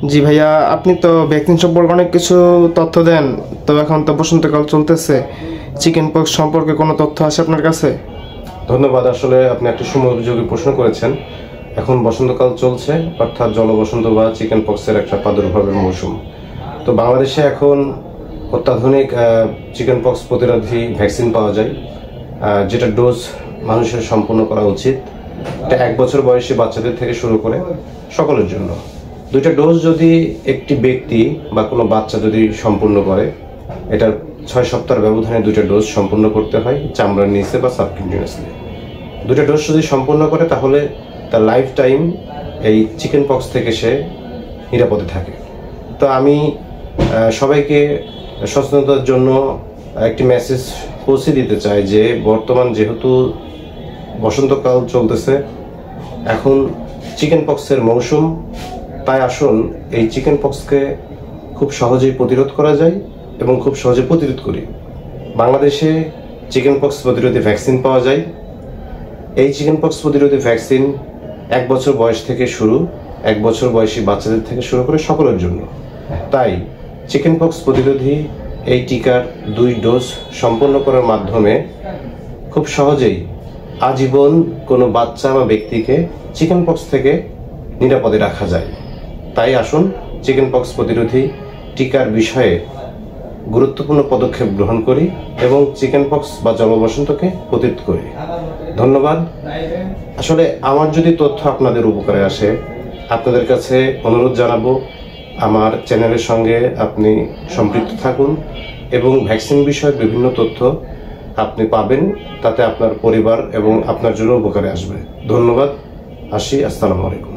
জি ভাইয়া, আপনি তো ভ্যাকসিন সম্পর্কে অনেক কিছু তথ্য দেন। তো এখন তো বসন্তকাল চলতেছে, চিকেন পক্স সম্পর্কে কোনো তথ্য আছে আপনার কাছে? ধন্যবাদ। আসলে আপনি একটি সময়োপযোগী প্রশ্ন করেছেন। এখন বসন্তকাল চলছে, অর্থাৎ জলবসন্ত বা চিকেন পক্সের একটা প্রাদুর্ভাবের মৌসুম। তো বাংলাদেশে এখন অত্যাধুনিক চিকেন পক্স প্রতিরোধী ভ্যাকসিন পাওয়া যায়, যেটা ডোজ মানুষের সম্পূর্ণ করা উচিত। এটা 1 বছর বয়সী বাচ্চাদের থেকে শুরু করে সকলের জন্য। 2টা ডোজ যদি একটি ব্যক্তি বা কোনো বাচ্চা যদি সম্পূর্ণ করে, এটার 6 সপ্তাহের ব্যবধানে 2টা ডোজ সম্পূর্ণ করতে হয়, চামড়ার নিচে বা সাবকিউটেনিয়াসলি। 2টা ডোজ যদি সম্পূর্ণ করে তাহলে তার লাইফ টাইম এই চিকেন পক্স থেকে সে নিরাপদে থাকে। তো আমি সবাইকে সচেতনতার জন্য একটি মেসেজ পৌঁছে দিতে চাই যে বর্তমান যেহেতু বসন্তকাল চলতেছে, এখন চিকেন পক্সের মৌসুম, তাই আসুন এই চিকেন পক্সকে খুব সহজেই প্রতিরোধ করা যায় এবং খুব সহজে প্রতিরোধ করি। বাংলাদেশে চিকেন পক্স প্রতিরোধী ভ্যাকসিন পাওয়া যায়। এই চিকেন পক্স প্রতিরোধী ভ্যাকসিন 1 বছর বয়স থেকে শুরু, 1 বছর বয়সী বাচ্চাদের থেকে শুরু করে সকলের জন্য। তাই চিকেন পক্স প্রতিরোধী এই টিকার 2 ডোজ সম্পন্ন করার মাধ্যমে খুব সহজেই আজীবন কোনো বাচ্চা বা ব্যক্তিকে চিকেন পক্স থেকে নিরাপদে রাখা যায়। তাই আসুন চিকেন পক্স প্রতিরোধী টিকার বিষয়ে গুরুত্বপূর্ণ পদক্ষেপ গ্রহণ করি এবং চিকেন পক্স বা জলবসন্তকে প্রতিরোধ করি। ধন্যবাদ। আসলে আমার যদি তথ্য আপনাদের উপকারে আসে, আপনাদের কাছে অনুরোধ জানাবো আমার চ্যানেলের সঙ্গে আপনি সম্পৃক্ত থাকুন এবং ভ্যাকসিন বিষয়ক বিভিন্ন তথ্য আপনি পাবেন, তাতে আপনার পরিবার এবং আপনার জন্য উপকারে আসবে। ধন্যবাদ। আসি। আসসালামু আলাইকুম।